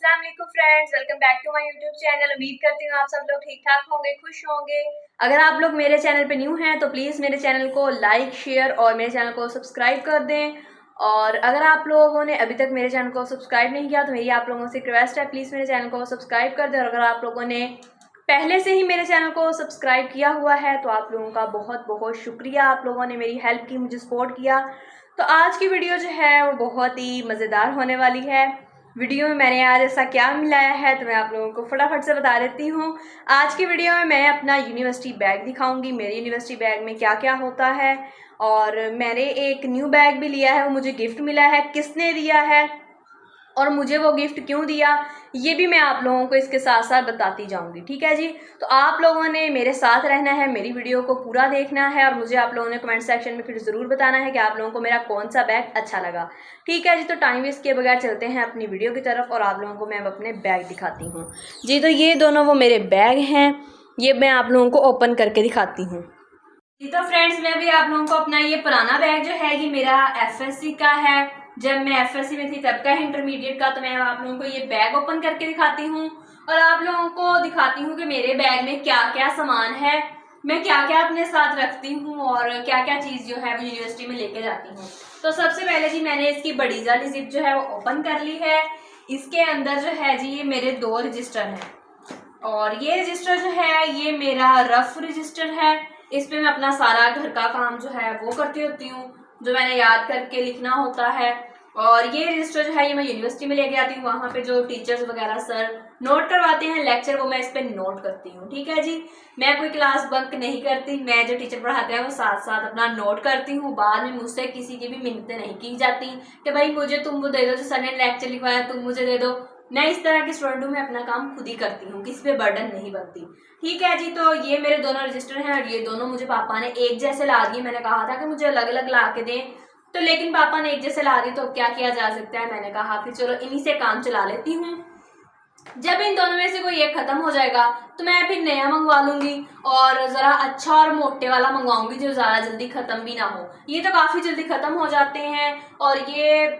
अस्सलाम वालेकुम friends, welcome back to my YouTube channel. उम्मीद करती हूँ आप सब लोग ठीक ठाक होंगे, खुश होंगे। अगर आप लोग मेरे चैनल पे न्यू हैं तो प्लीज़ मेरे चैनल को लाइक शेयर और मेरे चैनल को सब्सक्राइब कर दें। और अगर आप लोगों ने अभी तक मेरे चैनल को सब्सक्राइब नहीं किया तो मेरी आप लोगों से रिक्वेस्ट है, प्लीज़ मेरे चैनल को सब्सक्राइब कर दें। और अगर आप लोगों ने पहले से ही मेरे चैनल को सब्सक्राइब किया हुआ है तो आप लोगों का बहुत बहुत शुक्रिया, आप लोगों ने मेरी हेल्प की, मुझे सपोर्ट किया। तो आज की वीडियो जो है वो बहुत ही मज़ेदार होने वाली है। वीडियो में मैंने आज ऐसा क्या मिलाया है तो मैं आप लोगों को फटाफट से बता देती हूँ। आज की वीडियो में मैं अपना यूनिवर्सिटी बैग दिखाऊंगी, मेरे यूनिवर्सिटी बैग में क्या क्या होता है। और मैंने एक न्यू बैग भी लिया है, वो मुझे गिफ्ट मिला है, किसने दिया है और मुझे वो गिफ्ट क्यों दिया, ये भी मैं आप लोगों को इसके साथ साथ बताती जाऊंगी। ठीक है जी, तो आप लोगों ने मेरे साथ रहना है, मेरी वीडियो को पूरा देखना है और मुझे आप लोगों ने कमेंट सेक्शन में फिर ज़रूर बताना है कि आप लोगों को मेरा कौन सा बैग अच्छा लगा। ठीक है जी, तो टाइम वेस्ट किए बगैर चलते हैं अपनी वीडियो की तरफ और आप लोगों को मैं अपने बैग दिखाती हूँ जी। तो ये दोनों वो मेरे बैग हैं, ये मैं आप लोगों को ओपन करके दिखाती हूँ जी। तो फ्रेंड्स, मैं भी आप लोगों को अपना ये पुराना बैग जो है, ये मेरा एफएससी का है, जब मैं एफएससी में थी तब का है, इंटरमीडिएट का। तो मैं आप लोगों को ये बैग ओपन करके दिखाती हूँ और आप लोगों को दिखाती हूँ कि मेरे बैग में क्या क्या सामान है, मैं क्या क्या अपने साथ रखती हूँ और क्या क्या चीज़ जो है वो यूनिवर्सिटी में लेके जाती हूँ। तो सबसे पहले जी मैंने इसकी बड़ी वाली जिप जो है वो ओपन कर ली है। इसके अंदर जो है जी ये मेरे 2 रजिस्टर हैं और ये रजिस्टर जो है ये मेरा रफ रजिस्टर है। इस पे मैं अपना सारा घर का काम जो है वो करती होती हूँ, जो मैंने याद करके लिखना होता है। और ये रजिस्टर जो है ये मैं यूनिवर्सिटी में लेके आती हूँ, वहाँ पे जो टीचर्स वगैरह सर नोट करवाते हैं लेक्चर, वो मैं इस पे नोट करती हूँ। ठीक है जी, मैं कोई क्लास बंक नहीं करती, मैं जो टीचर पढ़ाते हैं वो साथ साथ अपना नोट करती हूँ। बाद में मुझसे किसी की भी मिन्नतें नहीं की जाती कि भाई मुझे तुम वो दे दो जो सर ने लेक्चर लिखवाया, तुम मुझे दे दो। मैं इस तरह की स्टूडेंट हूँ, मैं अपना काम खुद ही करती हूँ, किसी पे बर्डन नहीं बनती। ठीक है जी, तो ये मेरे दोनों रजिस्टर हैं और ये दोनों मुझे पापा ने एक जैसे ला दिए। मैंने कहा था कि मुझे अलग अलग ला के दें, तो लेकिन पापा ने एक जैसे ला दी, तो क्या किया जा सकता है। मैंने कहा फिर चलो इन्हीं से काम चला लेती हूँ। जब इन दोनों में से कोई एक खत्म हो जाएगा तो मैं फिर नया मंगवा लूंगी और जरा अच्छा और मोटे वाला मंगवाऊंगी जो ज्यादा जल्दी खत्म भी ना हो। ये तो काफी जल्दी खत्म हो जाते हैं और ये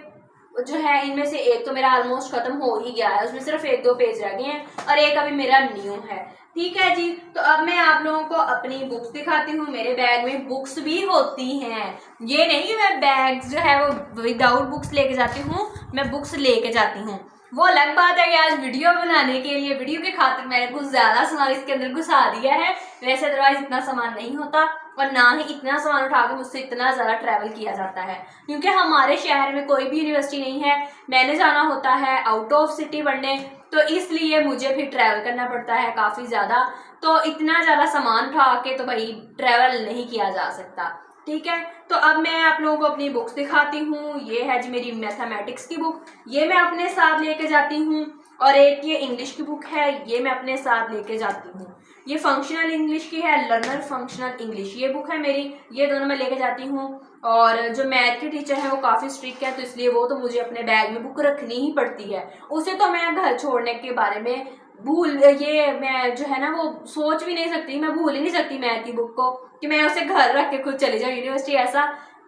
जो है इनमें से एक तो मेरा ऑलमोस्ट खत्म हो ही गया है, उसमें सिर्फ 1-2 पेज रह गए हैं और एक अभी मेरा न्यू है। ठीक है जी, तो अब मैं आप लोगों को अपनी बुक्स दिखाती हूँ। मेरे बैग में बुक्स भी होती हैं, ये नहीं मैं बैग जो है वो विदाउट बुक्स लेके जाती हूँ, मैं बुक्स लेके जाती हूँ। वो अलग बात है कि आज वीडियो बनाने के लिए, वीडियो के खातिर मैंने कुछ ज्यादा सामान इसके अंदर घुसा दिया है, वैसे अदरवाइज इतना सामान नहीं होता और ना ही इतना सामान उठा के मुझसे इतना ज्यादा ट्रैवल किया जाता है, क्योंकि हमारे शहर में कोई भी यूनिवर्सिटी नहीं है। मैंने जाना होता है आउट ऑफ सिटी पढ़ने, तो इसलिए मुझे फिर ट्रैवल करना पड़ता है काफी ज्यादा। तो इतना ज्यादा सामान उठा के तो भाई ट्रैवल नहीं किया जा सकता। ठीक है, तो अब मैं आप लोगों को अपनी बुक्स दिखाती हूँ। ये है जी मेरी मैथमेटिक्स की बुक, ये मैं अपने साथ लेके जाती हूँ। और एक ये इंग्लिश की बुक है, ये मैं अपने साथ लेके जाती हूँ। ये फंक्शनल इंग्लिश की है, लर्नर फंक्शनल इंग्लिश, ये बुक है मेरी, ये दोनों मैं लेके जाती हूँ। और जो मैथ की टीचर है वो काफ़ी स्ट्रिक्ट है, तो इसलिए वो तो मुझे अपने बैग में बुक रखनी ही पड़ती है। उसे तो मैं घर छोड़ने के बारे में ये मैं जो है ना वो सोच भी नहीं सकती, मैं भूल ही नहीं सकती मैथ की बुक को कि मैं उसे घर रख के खुद चले जाऊँ यूनिवर्सिटी, ऐसा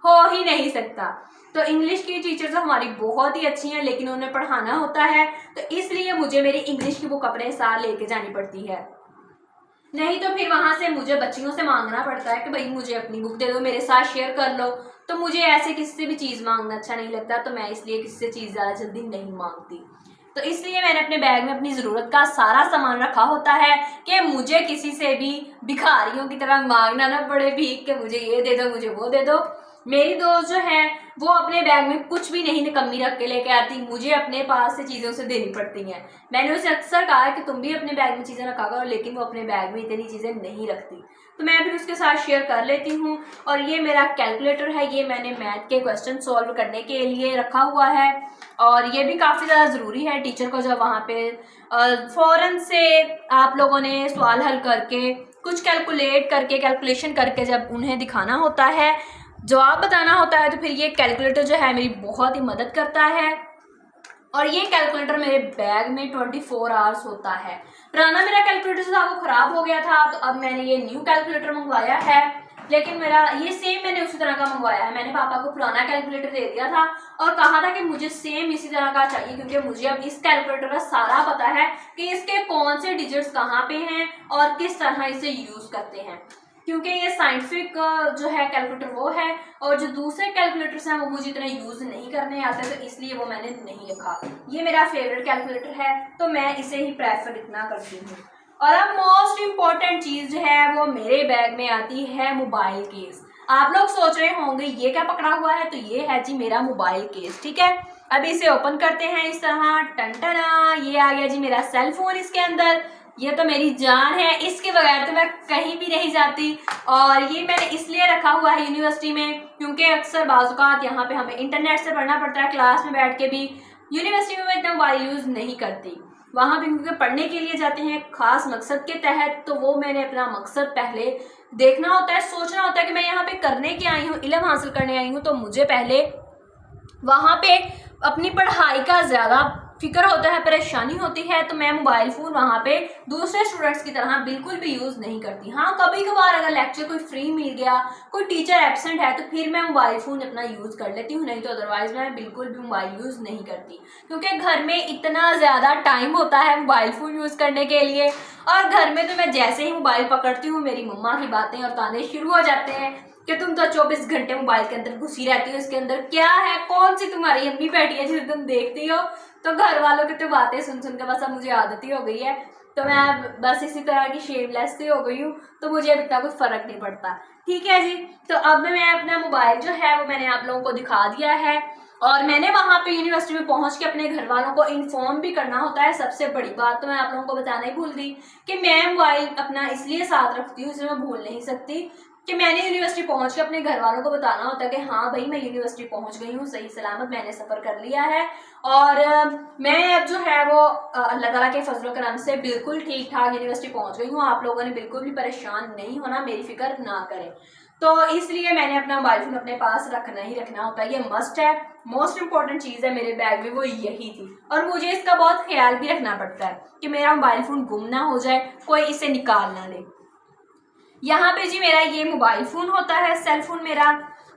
हो ही नहीं सकता। तो इंग्लिश की टीचर तो हमारी बहुत ही अच्छी हैं, लेकिन उन्हें पढ़ाना होता है तो इसलिए मुझे मेरी इंग्लिश की बुक अपने साथ लेके जानी पड़ती है, नहीं तो फिर वहां से मुझे बच्चियों से मांगना पड़ता है कि भाई मुझे अपनी बुक दे दो, मेरे साथ शेयर कर लो। तो मुझे ऐसे किसी से भी चीज़ मांगना अच्छा नहीं लगता, तो मैं इसलिए किसी से चीज़ ज़्यादा जल्दी नहीं मांगती। तो इसलिए मैंने अपने बैग में अपनी ज़रूरत का सारा सामान रखा होता है कि मुझे किसी से भी भिखारियों की तरह मांगना ना पड़े भीख के मुझे ये दे दो, मुझे वो दे दो। मेरी दोस्त जो है वो अपने बैग में कुछ भी नहीं निकम्मी रख के लेके आती, मुझे अपने पास से चीज़ें उसे देनी पड़ती हैं। मैंने उसे अक्सर कहा है कि तुम भी अपने बैग में चीज़ें रखा करो, लेकिन वो अपने बैग में इतनी चीज़ें नहीं रखती, तो मैं फिर उसके साथ शेयर कर लेती हूँ। और ये मेरा कैलकुलेटर है, ये मैंने मैथ के क्वेश्चन सॉल्व करने के लिए रखा हुआ है और ये भी काफ़ी ज़्यादा ज़रूरी है टीचर को जब वहाँ पे फ़ौरन से आप लोगों ने सवाल हल करके कुछ कैलकुलेशन करके जब उन्हें दिखाना होता है, जवाब बताना होता है, तो फिर ये कैलकुलेटर जो है मेरी बहुत ही मदद करता है। और ये कैलकुलेटर मेरे बैग में 24 आवर्स होता है। पुराना मेरा कैलकुलेटर जो था वो ख़राब हो गया था, तो अब मैंने ये न्यू कैलकुलेटर मंगवाया है लेकिन मेरा ये सेम मैंने उसी तरह का मंगवाया है। मैंने पापा को पुराना कैलकुलेटर दे दिया था और कहा था कि मुझे सेम इसी तरह का चाहिए, क्योंकि मुझे अब इस कैलकुलेटर का सारा पता है कि इसके कौन से डिजिट्स कहाँ पे हैं और किस तरह इसे यूज करते हैं, क्योंकि ये साइंटिफिक जो है कैलकुलेटर वो है और जो दूसरे कैलकुलेटर्स हैं वो मुझे इतना यूज नहीं करने आते, तो इसलिए वो मैंने नहीं रखा। ये मेरा फेवरेट कैलकुलेटर है तो मैं इसे ही प्रेफर इतना करती हूँ। और अब मोस्ट इम्पॉर्टेंट चीज जो है वो मेरे बैग में आती है मोबाइल केस। आप लोग सोच रहे होंगे ये क्या पकड़ा हुआ है, तो ये है जी मेरा मोबाइल केस। ठीक है, अभी इसे ओपन करते हैं इस तरह, टन, ये आ गया जी मेरा सेल फोन इसके अंदर। ये तो मेरी जान है, इसके बगैर तो मैं कहीं भी नहीं जाती। और ये मैंने इसलिए रखा हुआ है यूनिवर्सिटी में क्योंकि अक्सर बाज़ यहाँ पे हमें इंटरनेट से पढ़ना पड़ता है, क्लास में बैठ के भी। यूनिवर्सिटी में मैं इतना मोबाइल यूज़ नहीं करती, वहाँ भी क्योंकि पढ़ने के लिए जाते हैं खास मकसद के तहत, तो वो मैंने अपना मकसद पहले देखना होता है, सोचना होता है कि मैं यहाँ पे करने के आई हूँ, इल्म हासिल करने आई हूँ, तो मुझे पहले वहाँ पे अपनी पढ़ाई का ज़्यादा फिक्र होता है, परेशानी होती है। तो मैं मोबाइल फ़ोन वहाँ पे दूसरे स्टूडेंट्स की तरह बिल्कुल भी यूज़ नहीं करती। हाँ, कभी कभार अगर लेक्चर कोई फ्री मिल गया, कोई टीचर एब्सेंट है, तो फिर मैं मोबाइल फ़ोन अपना यूज़ कर लेती हूँ, नहीं तो अदरवाइज़ मैं बिल्कुल भी मोबाइल यूज़ नहीं करती, क्योंकि घर में इतना ज़्यादा टाइम होता है मोबाइल फ़ोन यूज़ करने के लिए। और घर में तो मैं जैसे ही मोबाइल पकड़ती हूँ मेरी मम्मा की बातें और ताने शुरू हो जाते हैं कि तुम तो 24 घंटे मोबाइल के अंदर घुसी रहती हो, इसके अंदर क्या है, कौन सी तुम्हारी अम्मी बैठी है जिसे तुम देखती हो। तो घर वालों की तो बातें सुन सुन के बस अब मुझे आदत ही हो गई है, तो मैं बस इसी तरह की शेमलेस सी हो गई हूँ, तो मुझे अब इतना कुछ फर्क नहीं पड़ता। ठीक है जी, तो अब मैं अपना मोबाइल जो है वो मैंने आप लोगों को दिखा दिया है। और मैंने वहाँ पे यूनिवर्सिटी में पहुँच के अपने घर वालों को इन्फॉर्म भी करना होता है। सबसे बड़ी बात तो मैं आप लोगों को बताना ही भूल गई कि मैं मोबाइल अपना इसलिए साथ रखती हूँ, इसे मैं भूल नहीं सकती, कि मैंने यूनिवर्सिटी पहुंच के अपने घर वालों को बताना होता है कि हाँ भाई मैं यूनिवर्सिटी पहुंच गई हूँ, सही सलामत मैंने सफ़र कर लिया है। और मैं अब जो है वो अल्लाह ताला के फजल करम से बिल्कुल ठीक ठाक यूनिवर्सिटी पहुंच गई हूँ। आप लोगों ने बिल्कुल भी परेशान नहीं होना, मेरी फिक्र ना करें। तो इसलिए मैंने अपना मोबाइल फ़ोन अपने पास रखना ही रखना होता है, ये मस्ट है, मोस्ट इंपॉर्टेंट चीज़ है मेरे बैग में, वो यही थी। और मुझे इसका बहुत ख्याल भी रखना पड़ता है कि मेरा मोबाइल फ़ोन गुम ना हो जाए, कोई इसे निकाल ना ले। यहाँ पे जी मेरा ये मोबाइल फ़ोन होता है, सेल फोन मेरा।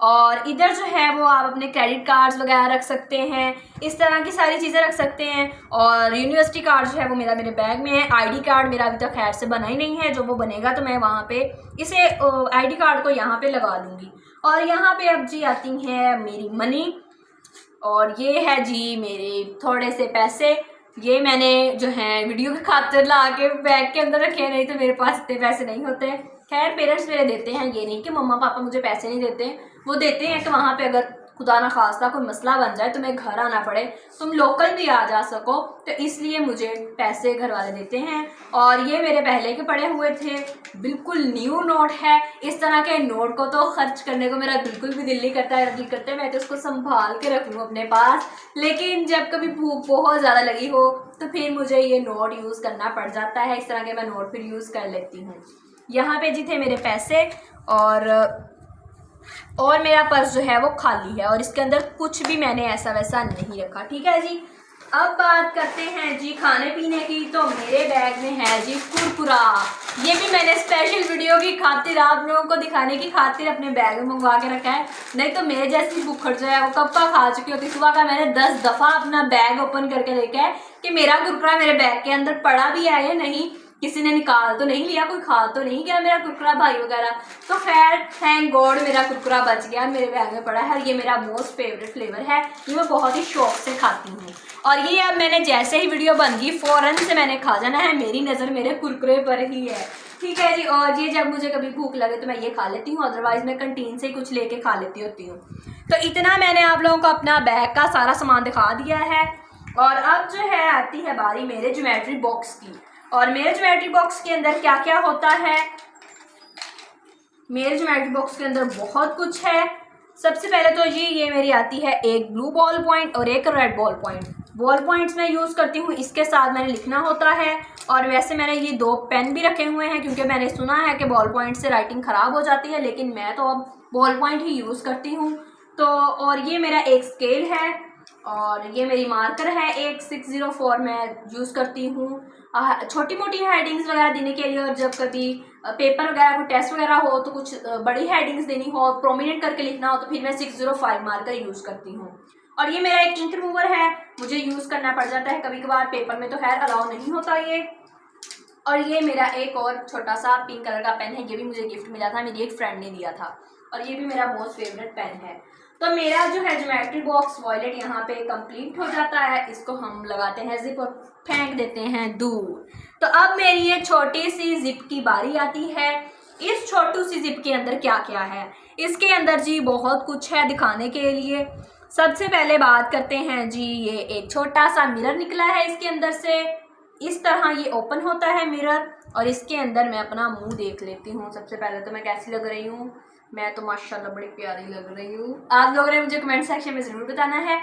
और इधर जो है वो आप अपने क्रेडिट कार्ड्स वगैरह रख सकते हैं, इस तरह की सारी चीज़ें रख सकते हैं। और यूनिवर्सिटी कार्ड जो है वो मेरे बैग में है। आईडी कार्ड मेरा अभी तक खैर से बना ही नहीं है, जो वो बनेगा तो मैं वहाँ पे इसे आईडी कार्ड को यहाँ पे लगा लूँगी। और यहाँ पे अब जी आती है मेरी मनी, और ये है जी मेरे थोड़े से पैसे, ये मैंने जो है वीडियो के खातिर ला के बैग के अंदर रखे, नहीं तो मेरे पास इतने पैसे नहीं होते। खैर पेरेंट्स मेरे देते हैं, ये नहीं कि मम्मा पापा मुझे पैसे नहीं देते, वो देते हैं कि वहाँ पे अगर खुदा ना खास्ता कोई मसला बन जाए तो मैं घर आना पड़े, तुम लोकल भी आ जा सको, तो इसलिए मुझे पैसे घर वाले देते हैं। और ये मेरे पहले के पड़े हुए थे, बिल्कुल न्यू नोट है। इस तरह के नोट को तो खर्च करने को मेरा बिल्कुल भी दिल नहीं करता है, दिल करता है मैं तो उसको संभाल के रख लूँ अपने पास, लेकिन जब कभी भूख बहुत ज़्यादा लगी हो तो फिर मुझे ये नोट यूज़ करना पड़ जाता है। इस तरह के मैं नोट फिर यूज़ कर लेती हूँ। यहाँ पे जी थे मेरे पैसे, और मेरा पर्स जो है वो खाली है और इसके अंदर कुछ भी मैंने ऐसा वैसा नहीं रखा। ठीक है जी, अब बात करते हैं जी खाने पीने की। तो मेरे बैग में है जी कुरकुरा, ये भी मैंने स्पेशल वीडियो की खातिर आप लोगों को दिखाने की खातिर अपने बैग में मंगवा के रखा है, नहीं तो मेरे जैसी भुक्खड़ जो है वो कब का खा चुकी होती। सुबह का मैंने 10 दफ़ा अपना बैग ओपन करके देखा है कि मेरा कुरकुरा मेरे बैग के अंदर पड़ा भी है या नहीं, किसी ने निकाल तो नहीं लिया, कोई खा तो नहीं गया मेरा कुरकुरा भाई वगैरह। तो खैर थैंक गॉड मेरा कुरकुरा बच गया, मेरे बैग में पड़ा है। ये मेरा मोस्ट फेवरेट फ्लेवर है, ये मैं बहुत ही शौक से खाती हूँ। और ये अब मैंने जैसे ही वीडियो बन गई फ़ौरन से मैंने खा जाना है, मेरी नज़र मेरे कुरकुरे पर ही है। ठीक है जी, और ये जब मुझे कभी भूख लगे तो मैं ये खा लेती हूँ, अदरवाइज़ मैं कंटीन से ही कुछ लेके खा लेती होती हूँ। तो इतना मैंने आप लोगों को अपना बैग का सारा सामान दिखा दिया है। और अब जो है आती है बारी मेरे ज्योमेट्री बॉक्स की। और मेरे ज्योमेट्री बॉक्स के अंदर क्या क्या होता है, मेरे ज्योमेट्री बॉक्स के अंदर बहुत कुछ है। सबसे पहले तो ये मेरी आती है एक ब्लू बॉल पॉइंट और एक red ball point. Ball points मैं यूज़ करती हूँ, इसके साथ मैंने लिखना होता है। और वैसे मैंने ये 2 पेन भी रखे हुए हैं, क्योंकि मैंने सुना है कि बॉल पॉइंट से राइटिंग ख़राब हो जाती है, लेकिन मैं तो अब बॉल पॉइंट ही यूज़ करती हूँ। तो और ये मेरा एक स्केल है, और ये मेरी मार्कर है 8604, मैं यूज़ करती हूँ छोटी मोटी हेडिंग्स वगैरह देने के लिए, और जब कभी पेपर वगैरह को टेस्ट वगैरह हो तो कुछ बड़ी हेडिंग्स देनी हो, प्रोमिनेंट करके लिखना हो, तो फिर मैं 605 मार्कर यूज़ करती हूँ। और ये मेरा एक इंक रिमूवर है, मुझे यूज़ करना पड़ जाता है कभी कभार, पेपर में तो खैर अलाउ नहीं होता ये। और ये मेरा एक और छोटा सा पिंक कलर का पेन है, ये भी मुझे गिफ्ट मिला था, मेरी एक फ्रेंड ने दिया था, और ये भी मेरा मोस्ट फेवरेट पेन है। तो मेरा जो है ज्योमेट्री बॉक्स वॉयलेट यहाँ पे कंप्लीट हो जाता है, इसको हम लगाते हैं जिप और फेंक देते हैं दूर। तो अब मेरी ये छोटी सी जिप की बारी आती है। इस छोटी सी जिप के अंदर क्या क्या है? इसके अंदर जी बहुत कुछ है दिखाने के लिए। सबसे पहले बात करते हैं जी, ये एक छोटा सा मिरर निकला है इसके अंदर से, इस तरह ये ओपन होता है मिरर, और इसके अंदर मैं अपना मुंह देख लेती हूँ। सबसे पहले तो मैं कैसी लग रही हूँ? मैं तो माशाल्लाह बड़ी प्यारी लग रही हूँ। आप लोगों ने मुझे कमेंट सेक्शन में ज़रूर बताना है।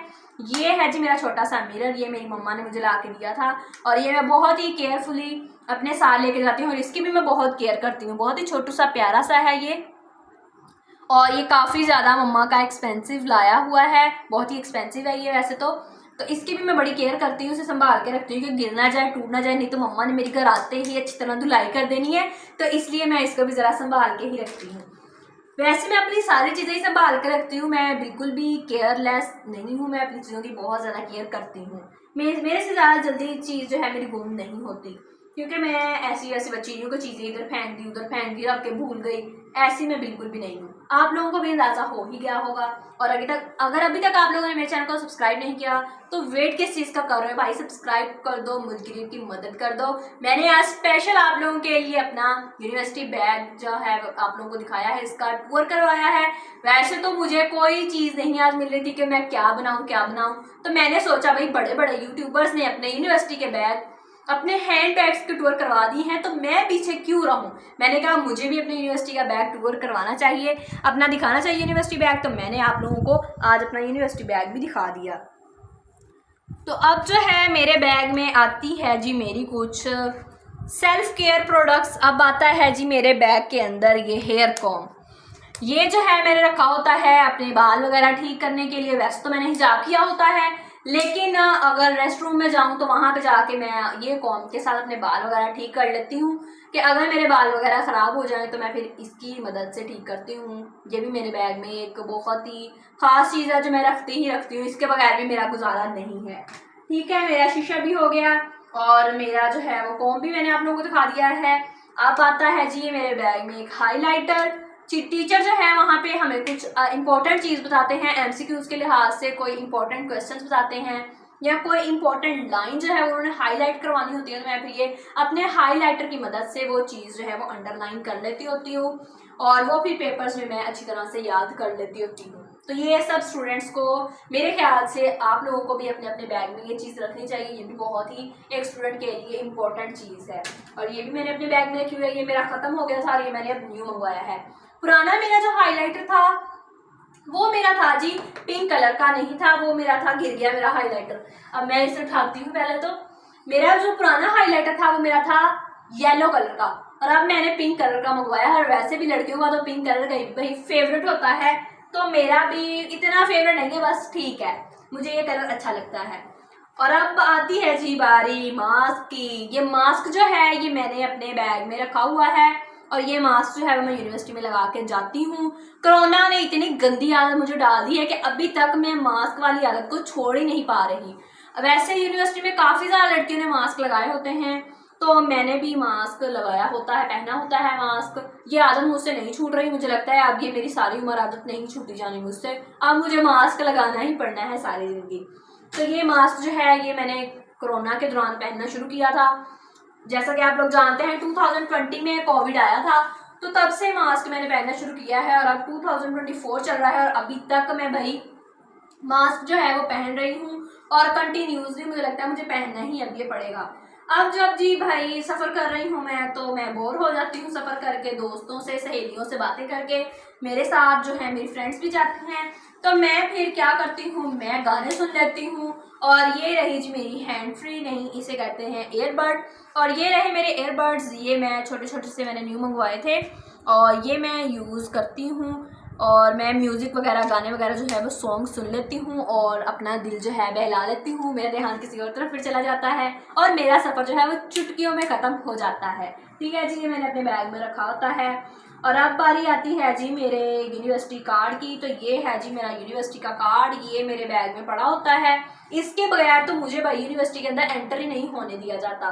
ये है जी मेरा छोटा सा मिरर, ये मेरी मम्मा ने मुझे ला के दिया था, और ये मैं बहुत ही केयरफुली अपने साथ लेके जाती हूँ, और इसकी भी मैं बहुत केयर करती हूँ। बहुत ही छोटू सा प्यारा सा है ये, और ये काफ़ी ज़्यादा मम्मा का एक्सपेंसिव लाया हुआ है, बहुत ही एक्सपेंसिव है ये वैसे तो इसकी भी मैं बड़ी केयर करती हूँ, उसे संभाल के रखती हूँ कि गिर ना जाए, टूट ना जाए, नहीं तो मम्मा ने मेरी घर आते ही अच्छी तरह धुलाई कर देनी है, तो इसलिए मैं इसको भी ज़रा संभाल के ही रखती हूँ। वैसे मैं अपनी सारी चीज़ें ही संभाल के रखती हूँ, मैं बिल्कुल भी केयरलेस नहीं हूँ, मैं अपनी चीज़ों की बहुत ज़्यादा केयर करती हूँ। मेरे से ज़्यादा जल्दी चीज़ जो है मेरी गुम नहीं होती, क्योंकि मैं ऐसी बच्ची हूँ कि चीज़ें इधर फेंक दी उधर फेंक दी, रख के भूल गई, ऐसी मैं बिल्कुल भी नहीं हूँ। आप लोगों को भी अंदाज़ा हो ही गया होगा। और अगर अभी तक आप लोगों ने मेरे चैनल को सब्सक्राइब नहीं किया तो वेट किस चीज़ का कर रहे हो भाई, सब्सक्राइब कर दो, मुझे की मदद कर दो। मैंने आज स्पेशल आप लोगों के लिए अपना यूनिवर्सिटी बैग जो है आप लोगों को दिखाया है, इसका टूर करवाया है। वैसे तो मुझे कोई चीज़ नहीं आज मिल रही थी कि मैं क्या बनाऊँ, तो मैंने सोचा भाई बड़े बड़े यूट्यूबर्स ने अपने यूनिवर्सिटी के बैग, अपने हैंड बैग्स की टूर करवा दी हैं, तो मैं पीछे क्यों रहूं। मैंने कहा मुझे भी अपने यूनिवर्सिटी का बैग टूर करवाना चाहिए, अपना दिखाना चाहिए यूनिवर्सिटी बैग, तो मैंने आप लोगों को आज अपना यूनिवर्सिटी बैग भी दिखा दिया। तो अब जो है मेरे बैग में आती है जी मेरी कुछ सेल्फ केयर प्रोडक्ट्स। अब आता है जी मेरे बैग के अंदर ये हेयर कॉम, ये जो है मैंने रखा होता है अपने बाल वगैरह ठीक करने के लिए। वैसे तो मैंने हिजाब किया होता है, लेकिन अगर रेस्ट रूम में जाऊं तो वहां पे जाके मैं ये कॉम के साथ अपने बाल वगैरह ठीक कर लेती हूँ, कि अगर मेरे बाल वगैरह ख़राब हो जाएं तो मैं फिर इसकी मदद से ठीक करती हूँ। ये भी मेरे बैग में एक बहुत ही ख़ास चीज़ है जो मैं रखती हूँ, इसके बगैर भी मेरा गुजारा नहीं है। ठीक है, मेरा शीशा भी हो गया, और मेरा जो है वो कॉम भी मैंने आप लोगों को दिखा दिया है। अब आता है जी मेरे बैग में एक हाईलाइटर। टीचर जो है वहाँ पे हमें कुछ इंपॉर्टेंट चीज़ बताते हैं, एमसीक्यूज़ के लिहाज से कोई इंपॉर्टेंट क्वेश्चंस बताते हैं, या कोई इंपॉर्टेंट लाइन जो है उन्होंने हाईलाइट करवानी होती है, तो मैं फिर ये अपने हाईलाइटर की मदद से वो चीज़ जो है वो अंडरलाइन कर लेती होती हूँ, और वो फिर पेपर्स में मैं अच्छी तरह से याद कर लेती होती हूँ। तो ये सब स्टूडेंट्स को, मेरे ख्याल से आप लोगों को भी अपने अपने बैग में ये चीज़ रखनी चाहिए, ये भी बहुत ही एक स्टूडेंट के लिए इम्पोर्टेंट चीज़ है। और ये भी मैंने अपने बैग में रखी हुई है, ये मेरा ख़त्म हो गया था और ये मैंने अब न्यू मंगवाया है। पुराना मेरा जो हाईलाइटर था वो मेरा था जी पिंक कलर का, नहीं था वो मेरा था, गिर गया मेरा हाईलाइटर। अब मैं इसे उठाती हूँ। पहले तो मेरा जो पुराना हाईलाइटर था वो मेरा था येलो कलर का, और अब मैंने पिंक कलर का मंगवाया है। और वैसे भी लड़कियों का तो पिंक कलर का ही फेवरेट होता है, तो मेरा भी इतना फेवरेट नहीं है, बस ठीक है, मुझे ये कलर अच्छा लगता है। और अब आती है जी बारी मास्क की। ये मास्क जो है ये मैंने अपने बैग में रखा हुआ है, और ये मास्क जो है वो मैं यूनिवर्सिटी में लगा के जाती हूँ। कोरोना ने इतनी गंदी आदत मुझे डाल दी है कि अभी तक मैं मास्क वाली आदत को छोड़ ही नहीं पा रही। वैसे यूनिवर्सिटी में काफ़ी ज़्यादा लड़कियों ने मास्क लगाए होते हैं, तो मैंने भी मास्क लगाया होता है, पहना होता है मास्क। ये आदत मुझसे नहीं छूट रही, मुझे लगता है अब ये मेरी सारी उम्र आदत नहीं छूटी जानी मुझसे, अब मुझे मास्क लगाना ही पड़ना है सारी ज़िंदगी। तो ये मास्क जो है ये मैंने कोरोना के दौरान पहनना शुरू किया था। जैसा कि आप लोग जानते हैं 2020 में कोविड आया था, तो तब से मास्क मैंने पहनना शुरू किया है, और अब 2024 चल रहा है और अभी तक मैं भाई मास्क जो है वो पहन रही हूँ, और कंटिन्यूसली मुझे लगता है मुझे पहनना ही अब ये पड़ेगा। अब जब जी भाई सफ़र कर रही हूँ मैं, तो मैं बोर हो जाती हूँ सफ़र करके, दोस्तों से सहेलियों से बातें करके। मेरे साथ जो है मेरी फ्रेंड्स भी जाती हैं, तो मैं फिर क्या करती हूँ, मैं गाने सुन लेती हूँ। और ये रही जी मेरी हैंड फ्री, नहीं इसे कहते हैं एयरबड, और ये रहे मेरे एयरबड्स। ये मैं छोटे छोटे से मैंने न्यू मंगवाए थे, और ये मैं यूज़ करती हूँ। और मैं म्यूज़िक वगैरह गाने वगैरह जो है वो सॉन्ग सुन लेती हूँ और अपना दिल जो है बहला लेती हूँ। मेरा ध्यान किसी और तरफ फिर चला जाता है और मेरा सफ़र जो है वो चुटकियों में ख़त्म हो जाता है। ठीक है जी, ये मैंने अपने बैग में रखा होता है। और अब बारी आती है जी मेरे यूनिवर्सिटी कार्ड की। तो ये है जी मेरा यूनिवर्सिटी का कार्ड, ये मेरे बैग में पड़ा होता है। इसके बगैर तो मुझे भाई यूनिवर्सिटी के अंदर एंटर ही नहीं होने दिया जाता।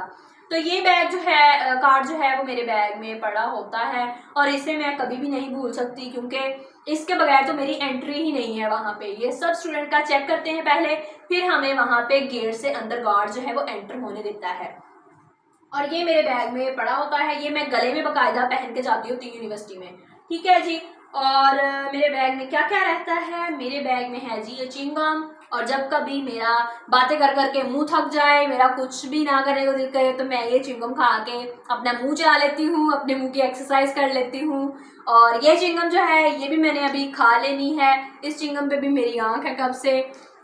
तो ये बैग जो है, कार्ड जो है वो मेरे बैग में पड़ा होता है और इसे मैं कभी भी नहीं भूल सकती, क्योंकि इसके बगैर तो मेरी एंट्री ही नहीं है वहाँ पे। ये सब स्टूडेंट का चेक करते हैं पहले, फिर हमें वहाँ पे गेट से अंदर गार्ड जो है वो एंटर होने देता है। और ये मेरे बैग में पड़ा होता है, ये मैं गले में बाकायदा पहन के जाती होती हूँ यूनिवर्सिटी में। ठीक है जी। और मेरे बैग में क्या क्या रहता है, मेरे बैग में है जी ये चिंगम। और जब कभी मेरा बातें कर करके मुंह थक जाए, मेरा कुछ भी ना करने को दिल करे, तो मैं ये चिंगम खा के अपना मुंह चला लेती हूँ, अपने मुंह की एक्सरसाइज कर लेती हूँ। और ये चिंगम जो है ये भी मैंने अभी खा लेनी है। इस चिंगम पे भी मेरी आँख है कब से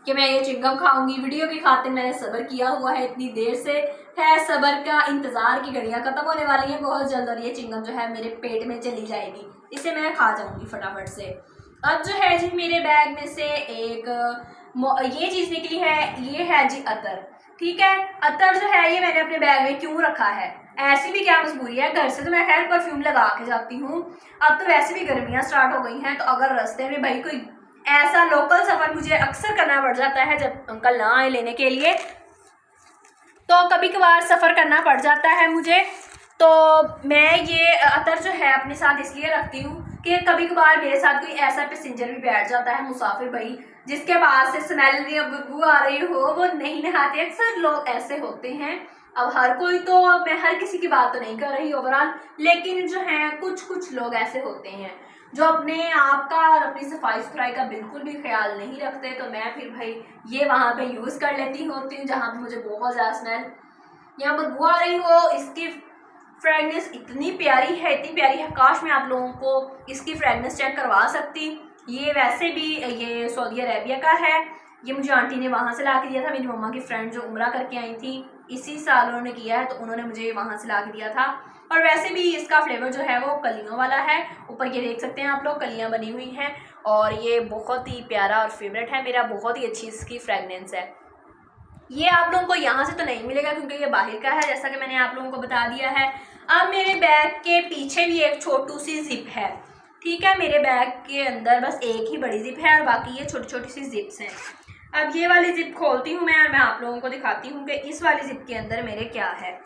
कि मैं ये चिंगम खाऊंगी। वीडियो की खातिर मैंने सब्र किया हुआ है इतनी देर से, है सब्र का इंतज़ार की घड़ियाँ खत्म होने वाली हैं बहुत जल्द और ये चिंगम जो है मेरे पेट में चली जाएगी, इसे मैं खा जाऊंगी फटाफट से। अब जो है जी मेरे बैग में से एक ये चीज़ निकली है, ये है जी अतर। ठीक है, अतर जो है ये मैंने अपने बैग में क्यों रखा है, ऐसी भी क्या मजबूरी है, घर से तो मैं खैर परफ्यूम लगा के जाती हूँ। अब तो वैसे भी गर्मियाँ स्टार्ट हो गई हैं, तो अगर रास्ते में भाई कोई ऐसा लोकल सफ़र मुझे अक्सर करना पड़ जाता है जब अंकल ना आए लेने के लिए, तो कभी कभार सफ़र करना पड़ जाता है मुझे, तो मैं ये अतर जो है अपने साथ इसलिए रखती हूँ कि कभी कभार मेरे साथ कोई ऐसा पैसेंजर भी बैठ जाता है, मुसाफिर भाई, जिसके पास से स्मेल या बदबू आ रही हो, वो नहीं नहाते। अक्सर लोग ऐसे होते हैं। अब हर कोई तो, मैं हर किसी की बात तो नहीं कर रही ओवरऑल, लेकिन जो है कुछ लोग ऐसे होते हैं जो अपने आप का और अपनी सफाई सुथराई का बिल्कुल भी ख्याल नहीं रखते। तो मैं फिर भाई ये वहाँ पे यूज़ कर लेती होती हूँ जहाँ पे मुझे बहुत ज़्यादा स्मेल या बदबू आ रही हो। इसकी फ्रेगनेंस इतनी प्यारी है, इतनी प्यारी है, काश मैं आप लोगों को इसकी फ्रेगनेंस चेक करवा सकती। ये वैसे भी ये सऊदी अरेबिया का है, ये मुझे आंटी ने वहाँ से ला के दिया था। मेरी मम्मा की फ्रेंड जो उम्रा करके आई थी इसी साल उन्होंने किया है, तो उन्होंने मुझे वहाँ से ला के दिया था। और वैसे भी इसका फ्लेवर जो है वो कलियों वाला है, ऊपर ये देख सकते हैं आप लोग कलियाँ बनी हुई हैं, और ये बहुत ही प्यारा और फेवरेट है मेरा, बहुत ही अच्छी इसकी फ्रेगनेंस है। ये आप लोगों को यहाँ से तो नहीं मिलेगा क्योंकि ये बाहर का है, जैसा कि मैंने आप लोगों को बता दिया है। अब मेरे बैग के पीछे भी एक छोटू सी जिप है। ठीक है, मेरे बैग के अंदर बस एक ही बड़ी जिप है और बाकी ये छोटी छोटी सी जिप्स हैं। अब ये वाली जिप खोलती हूँ मैं और मैं आप लोगों को दिखाती हूँ कि इस वाली जिप के अंदर मेरे क्या है।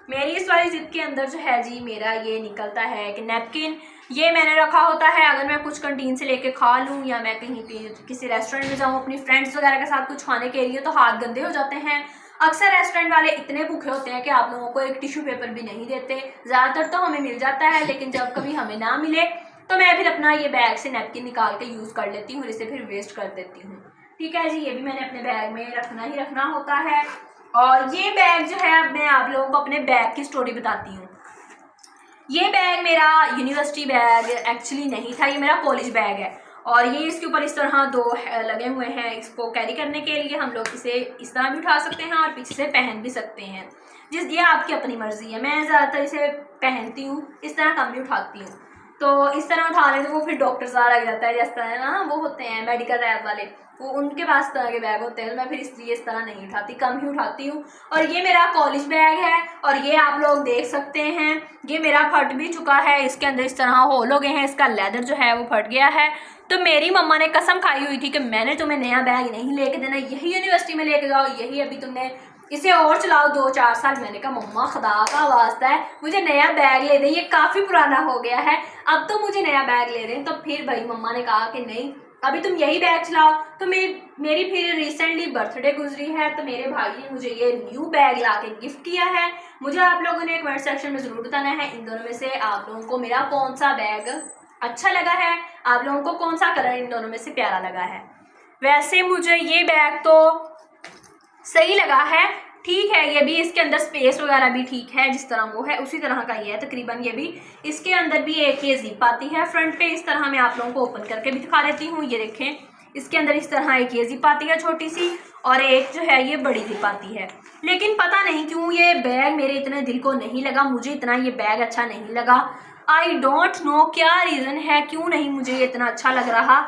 मेरी इस वाली जिप के अंदर जो है जी मेरा ये निकलता है कि नैपकिन, ये मैंने रखा होता है अगर मैं कुछ कंटीन से लेके खा लूँ या मैं कहीं पे किसी रेस्टोरेंट में जाऊँ अपनी फ्रेंड्स वगैरह के साथ कुछ खाने के लिए, तो हाथ गंदे हो जाते हैं। अक्सर रेस्टोरेंट वाले इतने भूखे होते हैं कि आप लोगों को एक टिश्यू पेपर भी नहीं देते। ज़्यादातर तो हमें मिल जाता है, लेकिन जब कभी हमें ना मिले तो मैं फिर अपना ये बैग से नैपकिन निकाल के यूज़ कर लेती हूँ, इसे फिर वेस्ट कर देती हूँ। ठीक है जी, ये भी मैंने अपने बैग में रखना ही रखना होता है। और ये बैग जो है, अब मैं आप लोगों को अपने बैग की स्टोरी बताती हूँ। ये बैग मेरा यूनिवर्सिटी बैग एक्चुअली नहीं था, ये मेरा कॉलेज बैग है। और ये इसके ऊपर इस तरह दो लगे हुए हैं, इसको कैरी करने के लिए हम लोग इसे इस तरह भी उठा सकते हैं और पीछे से पहन भी सकते हैं, ये आपकी अपनी मर्जी है। मैं ज़्यादातर इसे पहनती हूँ, इस तरह कम भी उठाती हूँ। तो इस तरह उठा लें तो वो फिर डॉक्टर सा लग जाता है, जिस तरह ना वो होते हैं मेडिकल रैप वाले, वो उनके पास तरह के बैग होते हैं, तो मैं फिर इसलिए इस तरह नहीं उठाती, कम ही उठाती हूँ। और ये मेरा कॉलेज बैग है और ये आप लोग देख सकते हैं ये मेरा फट भी चुका है, इसके अंदर इस तरह होल हो गए हैं, इसका लेदर जो है वो फट गया है। तो मेरी मम्मा ने कसम खाई हुई थी कि मैंने तुम्हें नया बैग नहीं लेके देना, यही यूनिवर्सिटी में लेके जाओ, यही अभी तुमने इसे और चलाओ 2-4 साल। मैंने कहा मम्मा खुदा का वास्ता है मुझे नया बैग ले दे, ये काफ़ी पुराना हो गया है, अब तो मुझे नया बैग ले दें। तो फिर भाई मम्मा ने कहा कि नहीं अभी तुम यही बैग चलाओ। तो मेरी फिर रिसेंटली बर्थडे गुजरी है, तो मेरे भाई ने मुझे ये न्यू बैग ला के गिफ्ट किया है। मुझे आप लोगों ने कमेंट सेक्शन में ज़रूर बताना है इन दोनों में से आप लोगों को मेरा कौन सा बैग अच्छा लगा है, आप लोगों को कौन सा कलर इन दोनों में से प्यारा लगा है। वैसे मुझे ये बैग तो सही लगा है, ठीक है, ये भी इसके अंदर स्पेस वगैरह भी ठीक है, जिस तरह वो है उसी तरह का ये है तकरीबन। ये भी इसके अंदर भी एक ये जिप आती है फ्रंट पे, इस तरह मैं आप लोगों को ओपन करके भी दिखा देती हूँ। ये देखें, इसके अंदर इस तरह एक ये जिप आती है छोटी सी, और एक जो है ये बड़ी जिप आती है। लेकिन पता नहीं क्यों ये बैग मेरे इतने दिल को नहीं लगा, मुझे इतना ये बैग अच्छा नहीं लगा। आई डोंट नो क्या रीज़न है, क्यों नहीं मुझे ये इतना अच्छा लग रहा,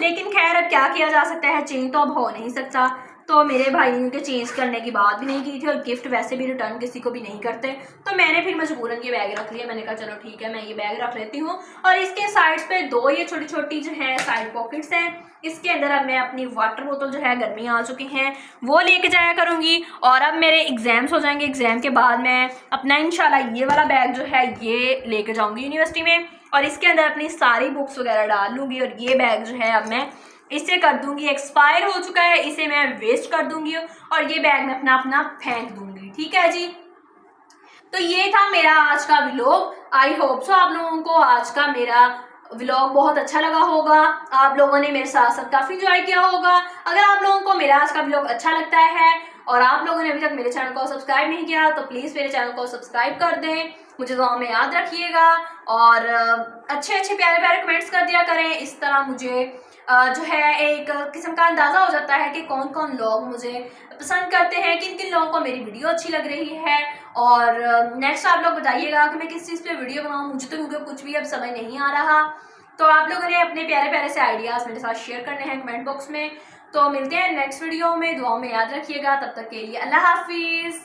लेकिन खैर अब क्या किया जा सकता है, चेंज तो अब हो नहीं सकता। तो मेरे भाई ने उनके चेंज करने की बात भी नहीं की थी और गिफ्ट वैसे भी रिटर्न किसी को भी नहीं करते, तो मैंने फिर मजबूरन ये बैग रख लिया। मैंने कहा चलो ठीक है, मैं ये बैग रख लेती हूँ। और इसके साइड्स पे दो ये छोटी छोटी जो है साइड पॉकेट्स हैं, इसके अंदर अब मैं अपनी वाटर बोतल जो है, गर्मी आ चुकी हैं, वो लेके जाया करूँगी। और अब मेरे एग्ज़ाम्स हो जाएंगे, एग्ज़ाम के बाद मैं अपना इंशाल्लाह ये वाला बैग जो है ये लेके जाऊँगी यूनिवर्सिटी में, और इसके अंदर अपनी सारी बुक्स वगैरह डाल लूँगी। और ये बैग जो है अब मैं इसे कर दूंगी, एक्सपायर हो चुका है, इसे मैं वेस्ट कर दूंगी और ये बैग में अपना अपना फेंक दूंगी। ठीक है जी, तो ये था मेरा आज का व्लॉग। आई होप सो आप लोगों को आज का मेरा व्लॉग बहुत अच्छा लगा होगा, आप लोगों ने मेरे साथ साथ काफ़ी इंजॉय किया होगा। अगर आप लोगों को मेरा आज का व्लॉग अच्छा लगता है और आप लोगों ने अभी तक मेरे चैनल को सब्सक्राइब नहीं किया तो प्लीज़ मेरे चैनल को सब्सक्राइब कर दें, मुझे दुआ में याद रखिएगा और अच्छे अच्छे प्यारे प्यारे कमेंट्स कर दिया करें। इस तरह मुझे जो है एक किस्म का अंदाज़ा हो जाता है कि कौन कौन लोग मुझे पसंद करते हैं, किन किन लोगों को मेरी वीडियो अच्छी लग रही है। और नेक्स्ट आप लोग बताइएगा कि मैं किस चीज़ पे वीडियो बनाऊँ, मुझे तो क्योंकि कुछ भी अब समझ नहीं आ रहा। तो आप लोगों ने अपने प्यारे प्यारे से आइडियाज़ मेरे साथ शेयर करने हैं कमेंट बॉक्स में। तो मिलते हैं नेक्स्ट वीडियो में, दुआओं में याद रखिएगा। तब तक के लिए अल्लाह हाफिज़।